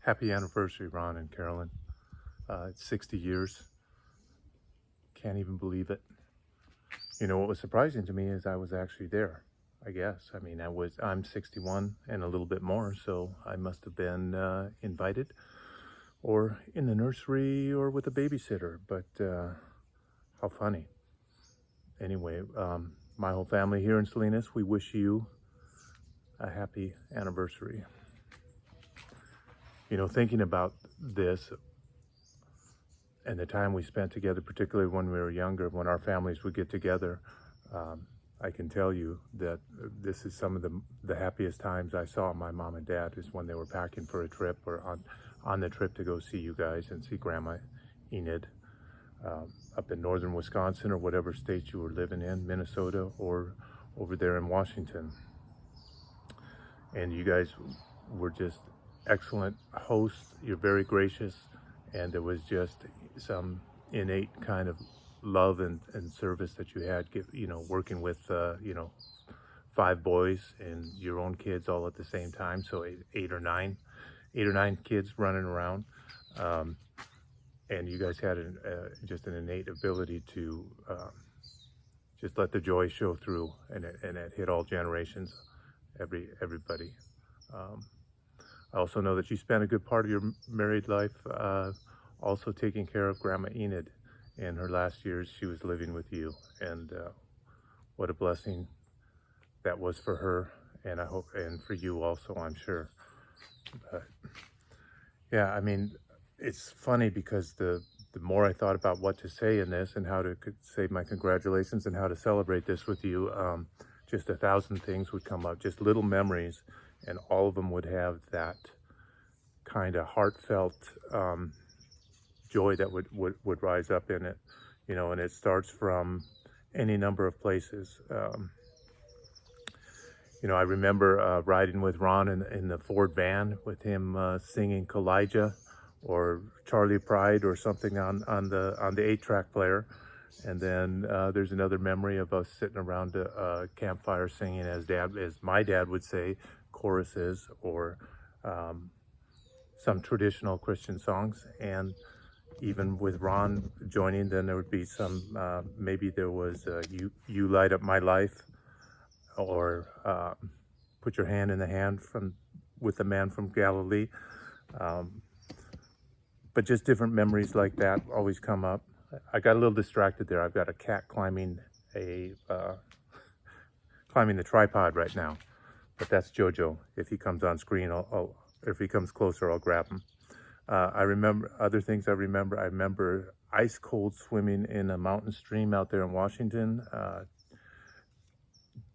Happy anniversary, Ron and Carolyn. It's 60 years. Can't even believe it. You know, what was surprising to me is I was actually there, I guess. I mean, I'm 61 and a little bit more, so I must have been invited or in the nursery or with a babysitter, but how funny. Anyway, my whole family here in Salinas, we wish you a happy anniversary. You know, thinking about this and the time we spent together, particularly when we were younger, when our families would get together, I can tell you that this is some of the happiest times I saw my mom and dad is when they were packing for a trip or on the trip to go see you guys and see Grandma Enid up in northern Wisconsin or whatever state you were living in, Minnesota or over there in Washington. And you guys were just excellent hosts. You're very gracious, and there was just some innate kind of love and service that you had, you know, working with, you know, 5 boys and your own kids all at the same time. So eight or nine kids running around. And you guys had just an innate ability to just let the joy show through, and it hit all generations, everybody. I also know that you spent a good part of your married life also taking care of Grandma Enid. In her last years, she was living with you, and what a blessing that was for her, and I hope, and for you also, I'm sure. But yeah, I mean, it's funny because the more I thought about what to say in this and how to say my congratulations and how to celebrate this with you, just 1,000 things would come up, just little memories, and all of them would have that kind of heartfelt joy that would rise up in it, you know, and it starts from any number of places. You know, I remember riding with Ron in the Ford van with him singing Kalijah or Charlie Pride or something on the 8-track player. And then there's another memory of us sitting around a campfire singing, as my dad would say, choruses or some traditional Christian songs. And even with Ron joining, then there would be some, maybe there was You Light Up My Life, or Put Your Hand in the Hand with the Man from Galilee. But just different memories like that always come up. I got a little distracted there. I've got a cat climbing the tripod right now, but that's Jojo. If he comes on screen, if he comes closer, I'll grab him. I remember other things I remember ice cold swimming in a mountain stream out there in Washington.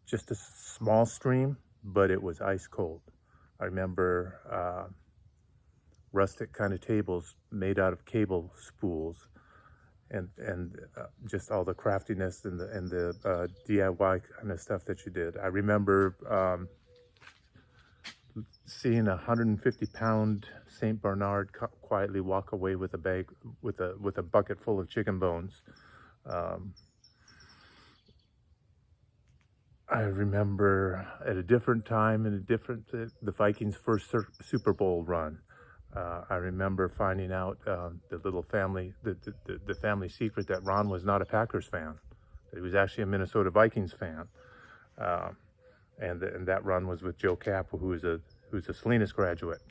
Just a small stream, but it was ice cold. I remember rustic kind of tables made out of cable spools, and just all the craftiness and the DIY kind of stuff that you did. I remember seeing a 150-pound Saint Bernard quietly walk away with a bag with a bucket full of chicken bones. I remember at a different time and the Vikings' first Super Bowl run. I remember finding out the little family, the family secret, that Ron was not a Packers fan, that he was actually a Minnesota Vikings fan, and that run was with Joe Kapp, who's a Salinas graduate.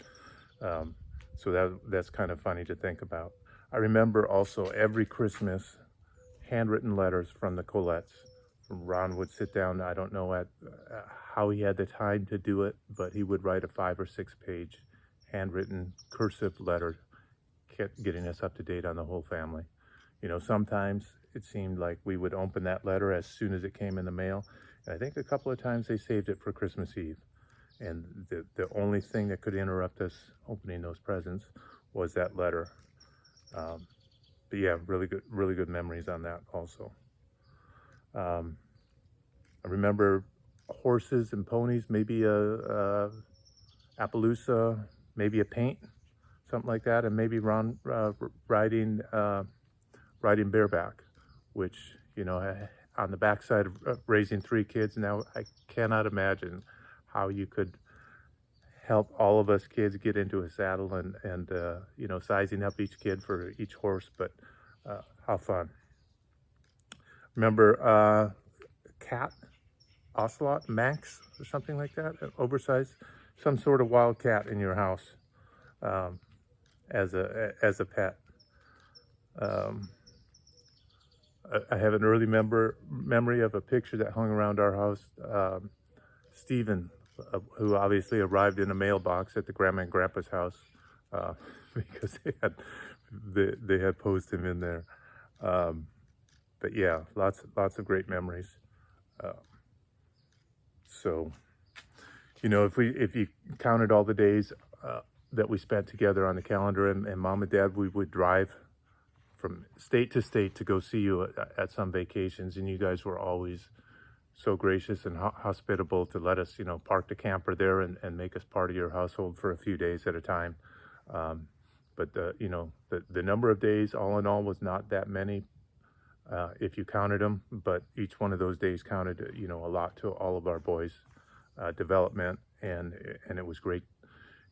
So that's kind of funny to think about. I remember also every Christmas handwritten letters from the Colettes. Ron would sit down, I don't know how he had the time to do it, but he would write a 5 or 6 page handwritten cursive letter getting us up to date on the whole family. You know, sometimes it seemed like we would open that letter as soon as it came in the mail, and I think a couple of times they saved it for Christmas Eve, and the only thing that could interrupt us opening those presents was that letter. But yeah, really good memories on that also. I remember horses and ponies, maybe a Appaloosa, maybe a paint, something like that, and maybe Ron riding bareback, which, you know, on the backside of raising 3 kids now, I cannot imagine how you could help all of us kids get into a saddle and you know, sizing up each kid for each horse, but how fun. Remember cat, ocelot, manx, or something like that, an oversized, some sort of wild cat in your house as a pet. I have an early memory of a picture that hung around our house. Stephen, who obviously arrived in a mailbox at the grandma and grandpa's house because they had posed him in there. But yeah, lots of great memories. So, you know, if you counted all the days that we spent together on the calendar, and Mom and Dad, we would drive from state to state to go see you at some vacations, and you guys were always so gracious and hospitable to let us, you know, park the camper there and make us part of your household for a few days at a time. But you know, the number of days all in all was not that many if you counted them, but each one of those days counted, you know, a lot to all of our boys' development, and it was great.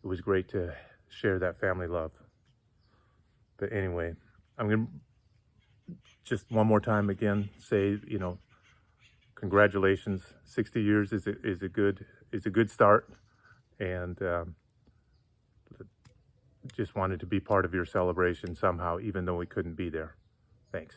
It was great to share that family love. But anyway, I'm gonna just one more time again say, you know, congratulations. 60 years is a good start, and just wanted to be part of your celebration somehow, even though we couldn't be there. Thanks.